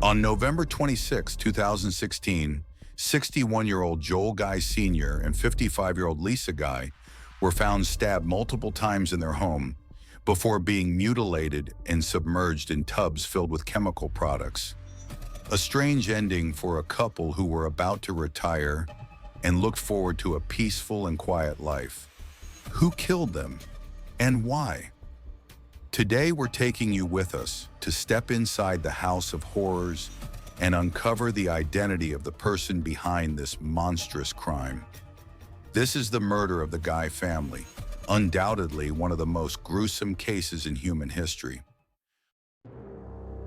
On November 26, 2016, 61-year-old Joel Guy Sr. and 55-year-old Lisa Guy were found stabbed multiple times in their home before being mutilated and submerged in tubs filled with chemical products. A strange ending for a couple who were about to retire and looked forward to a peaceful and quiet life. Who killed them and why? Today we're taking you with us to step inside the house of horrors and uncover the identity of the person behind this monstrous crime. This is the murder of the Guy family, undoubtedly one of the most gruesome cases in human history.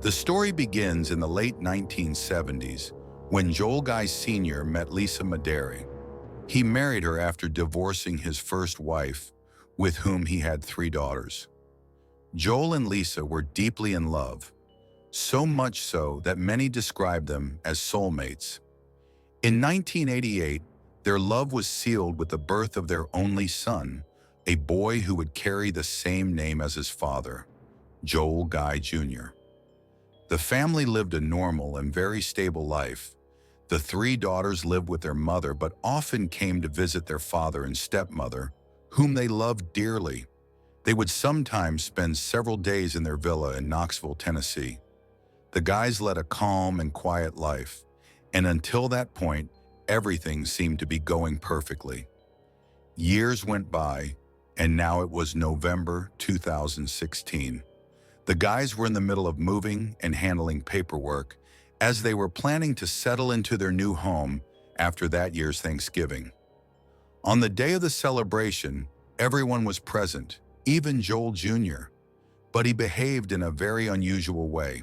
The story begins in the late 1970s when Joel Guy Sr. met Lisa Maderi. He married her after divorcing his first wife, with whom he had 3 daughters. Joel and Lisa were deeply in love, so much so that many described them as soulmates. In 1988, their love was sealed with the birth of their only son, a boy who would carry the same name as his father, Joel Guy Jr. The family lived a normal and very stable life. The 3 daughters lived with their mother but often came to visit their father and stepmother, whom they loved dearly. They would sometimes spend several days in their villa in Knoxville, Tennessee. The Guys led a calm and quiet life, and until that point, everything seemed to be going perfectly. Years went by, and now it was November 2016. The Guys were in the middle of moving and handling paperwork as they were planning to settle into their new home after that year's Thanksgiving. On the day of the celebration, everyone was present, even Joel Jr., but he behaved in a very unusual way.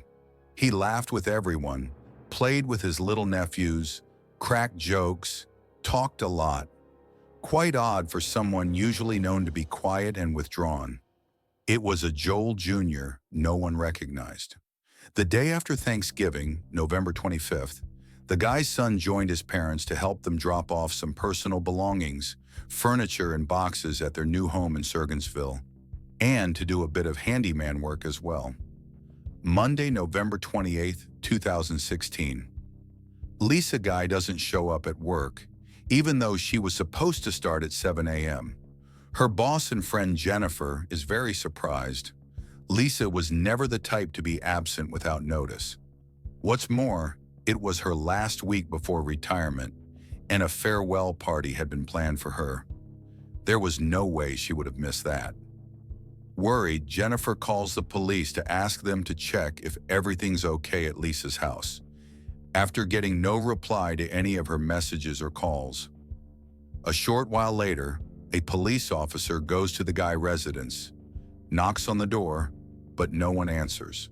He laughed with everyone, played with his little nephews, cracked jokes, talked a lot. Quite odd for someone usually known to be quiet and withdrawn. It was a Joel Jr. no one recognized. The day after Thanksgiving, November 25th, the Guy's son joined his parents to help them drop off some personal belongings, furniture and boxes at their new home in Sergensville, and to do a bit of handyman work as well. Monday, November 28th, 2016. Lisa Guy doesn't show up at work, even though she was supposed to start at 7 a.m. Her boss and friend Jennifer is very surprised. Lisa was never the type to be absent without notice. What's more, it was her last week before retirement, and a farewell party had been planned for her. There was no way she would have missed that. Worried, Jennifer calls the police to ask them to check if everything's okay at Lisa's house, after getting no reply to any of her messages or calls. A short while later, a police officer goes to the Guy residence, knocks on the door, but no one answers.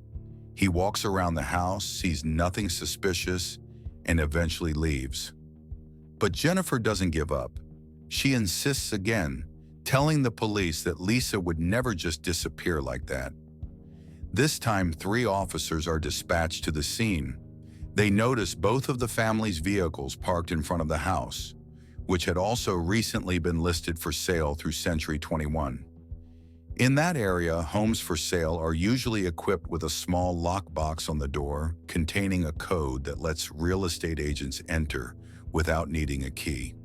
He walks around the house, sees nothing suspicious, and eventually leaves. But Jennifer doesn't give up. She insists again, telling the police that Lisa would never just disappear like that. This time, 3 officers are dispatched to the scene. They notice both of the family's vehicles parked in front of the house, which had also recently been listed for sale through Century 21. In that area, homes for sale are usually equipped with a small lockbox on the door containing a code that lets real estate agents enter without needing a key.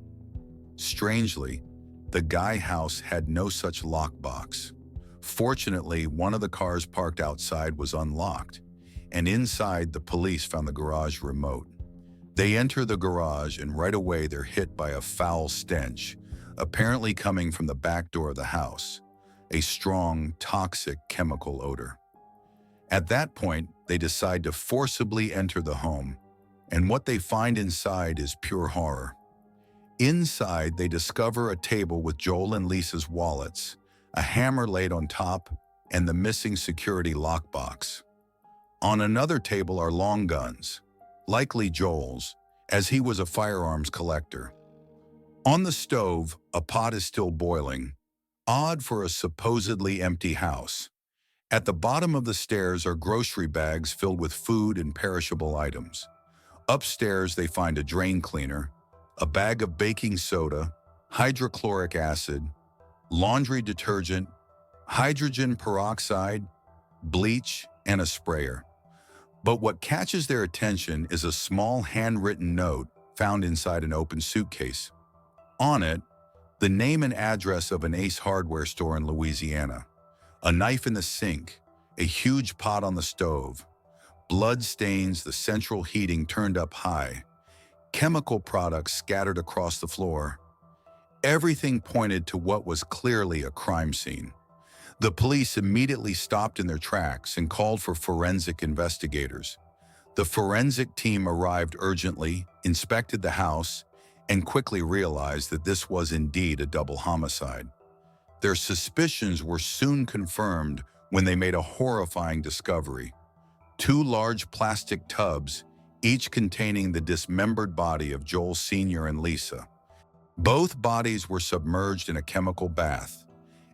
Strangely, the Guy house had no such lockbox. Fortunately, one of the cars parked outside was unlocked, and inside the police found the garage remote. They enter the garage and right away they're hit by a foul stench, apparently coming from the back door of the house, a strong, toxic chemical odor. At that point, they decide to forcibly enter the home, and what they find inside is pure horror. Inside, they discover a table with Joel and Lisa's wallets, a hammer laid on top, and the missing security lockbox. On another table are long guns, likely Joel's, as he was a firearms collector. On the stove, a pot is still boiling, odd for a supposedly empty house. At the bottom of the stairs are grocery bags filled with food and perishable items. Upstairs, they find a drain cleaner, a bag of baking soda, hydrochloric acid, laundry detergent, hydrogen peroxide, bleach, and a sprayer. But what catches their attention is a small handwritten note found inside an open suitcase. On it, the name and address of an Ace Hardware store in Louisiana, a knife in the sink, a huge pot on the stove, blood stains, the central heating turned up high, chemical products scattered across the floor. Everything pointed to what was clearly a crime scene. The police immediately stopped in their tracks and called for forensic investigators. The forensic team arrived urgently, inspected the house, and quickly realized that this was indeed a double homicide. Their suspicions were soon confirmed when they made a horrifying discovery. Two large plastic tubs, each containing the dismembered body of Joel Sr. and Lisa. Both bodies were submerged in a chemical bath,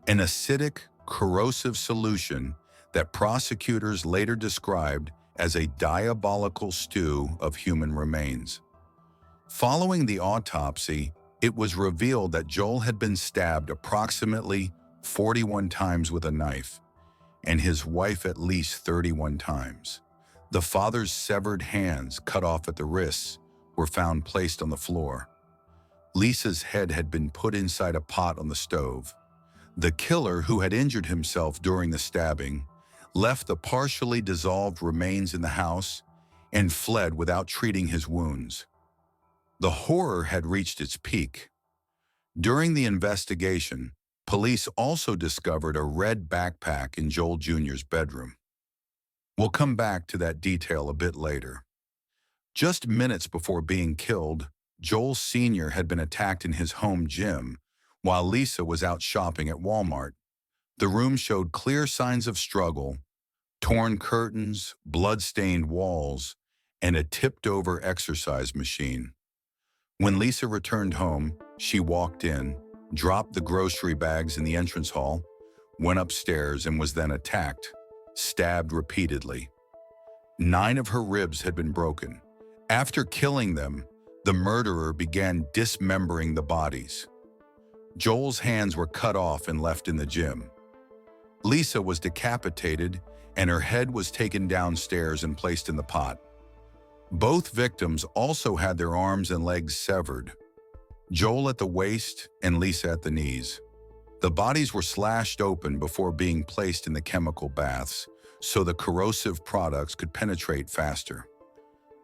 an acidic, corrosive solution that prosecutors later described as a diabolical stew of human remains. Following the autopsy, it was revealed that Joel had been stabbed approximately 41 times with a knife, and his wife at least 31 times. The father's severed hands, cut off at the wrists, were found placed on the floor. Lisa's head had been put inside a pot on the stove. The killer, who had injured himself during the stabbing, left the partially dissolved remains in the house and fled without treating his wounds. The horror had reached its peak. During the investigation, police also discovered a red backpack in Joel Jr.'s bedroom. We'll come back to that detail a bit later. Just minutes before being killed, Joel Sr. had been attacked in his home gym while Lisa was out shopping at Walmart. The room showed clear signs of struggle: torn curtains, blood-stained walls, and a tipped-over exercise machine. When Lisa returned home, she walked in, dropped the grocery bags in the entrance hall, went upstairs, and was then attacked, stabbed repeatedly. 9 of her ribs had been broken. After killing them, the murderer began dismembering the bodies. Joel's hands were cut off and left in the gym. Lisa was decapitated, and her head was taken downstairs and placed in the pot. Both victims also had their arms and legs severed, Joel at the waist and Lisa at the knees. The bodies were slashed open before being placed in the chemical baths so the corrosive products could penetrate faster.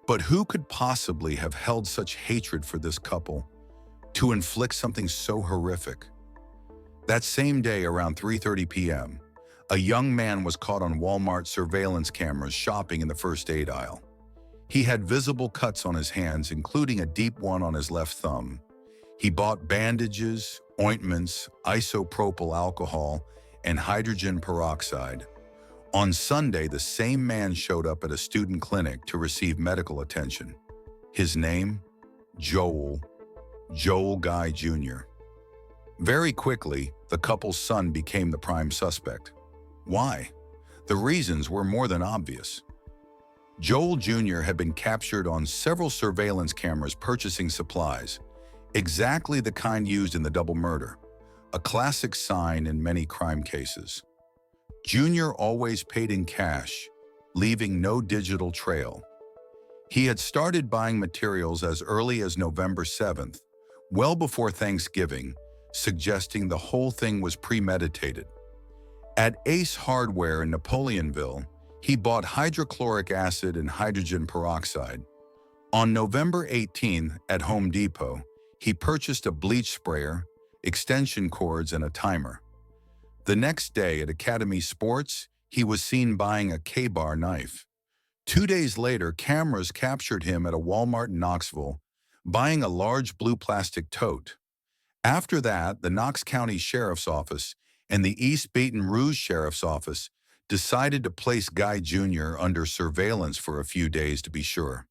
But who could possibly have held such hatred for this couple to inflict something so horrific? That same day, around 3:30 p.m., a young man was caught on Walmart surveillance cameras shopping in the first aid aisle. He had visible cuts on his hands, including a deep one on his left thumb. He bought bandages, ointments, isopropyl alcohol, and hydrogen peroxide. On Sunday, the same man showed up at a student clinic to receive medical attention. His name? Joel Guy Jr. Very quickly, the couple's son became the prime suspect. Why? The reasons were more than obvious. Joel Jr. had been captured on several surveillance cameras purchasing supplies, exactly the kind used in the double murder, a classic sign in many crime cases. Jr. always paid in cash, leaving no digital trail. He had started buying materials as early as November 7th, well before Thanksgiving, suggesting the whole thing was premeditated. At Ace Hardware in Napoleonville, he bought hydrochloric acid and hydrogen peroxide. On November 18th at Home Depot, he purchased a bleach sprayer, extension cords, and a timer. The next day at Academy Sports, he was seen buying a K-bar knife. 2 days later, cameras captured him at a Walmart in Knoxville, buying a large blue plastic tote. After that, the Knox County Sheriff's Office and the East Baton Rouge Sheriff's Office decided to place Guy Jr. under surveillance for a few days to be sure.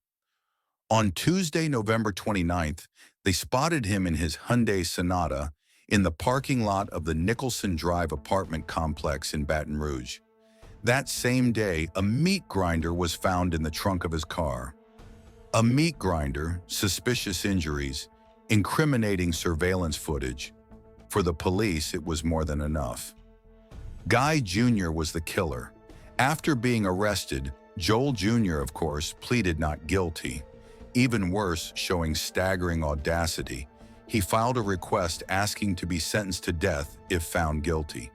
On Tuesday, November 29th, they spotted him in his Hyundai Sonata in the parking lot of the Nicholson Drive apartment complex in Baton Rouge. That same day, a meat grinder was found in the trunk of his car. A meat grinder, suspicious injuries, incriminating surveillance footage. For the police, it was more than enough. Guy Jr. was the killer. After being arrested, Joel Jr., of course, pleaded not guilty. Even worse, showing staggering audacity, he filed a request asking to be sentenced to death if found guilty.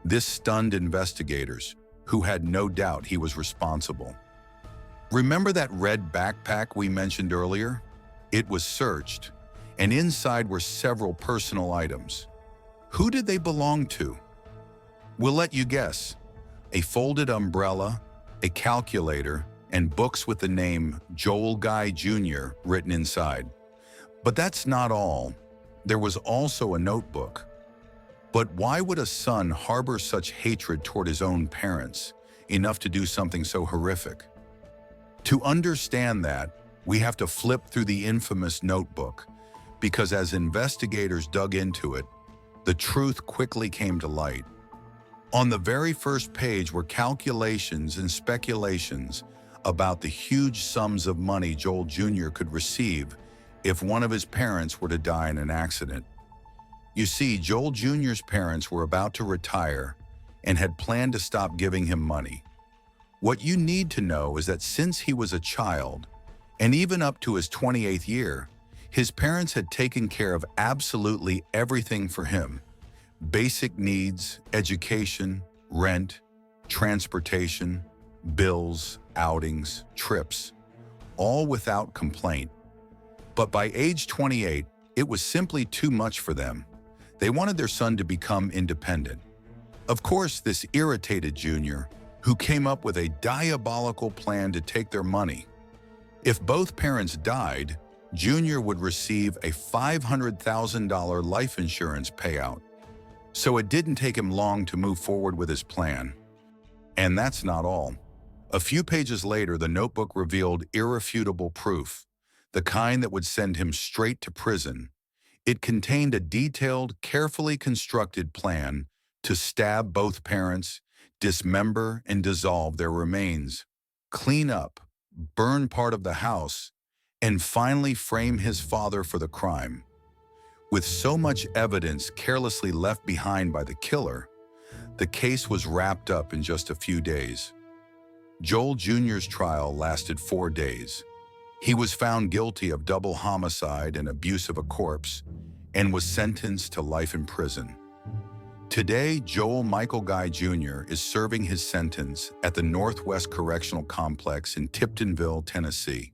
This stunned investigators, who had no doubt he was responsible. Remember that red backpack we mentioned earlier? It was searched, and inside were several personal items. Who did they belong to? We'll let you guess. A folded umbrella, a calculator, and books with the name Joel Guy Jr. written inside. But that's not all. There was also a notebook. But why would a son harbor such hatred toward his own parents, enough to do something so horrific? To understand that, we have to flip through the infamous notebook, because as investigators dug into it, the truth quickly came to light. On the very first page were calculations and speculations about the huge sums of money Joel Jr. could receive if one of his parents were to die in an accident. You see, Joel Jr.'s parents were about to retire and had planned to stop giving him money. What you need to know is that since he was a child, and even up to his 28th year, his parents had taken care of absolutely everything for him. Basic needs, education, rent, transportation, bills, outings, trips, all without complaint. But by age 28, it was simply too much for them. They wanted their son to become independent. Of course, this irritated Junior, who came up with a diabolical plan to take their money. If both parents died, Junior would receive a $500,000 life insurance payout. So it didn't take him long to move forward with his plan. And that's not all. A few pages later, the notebook revealed irrefutable proof, the kind that would send him straight to prison. It contained a detailed, carefully constructed plan to stab both parents, dismember and dissolve their remains, clean up, burn part of the house, and finally frame his father for the crime. With so much evidence carelessly left behind by the killer, the case was wrapped up in just a few days. Joel Jr.'s trial lasted 4 days. He was found guilty of double homicide and abuse of a corpse and was sentenced to life in prison. Today, Joel Michael Guy Jr. is serving his sentence at the Northwest Correctional Complex in Tiptonville, Tennessee.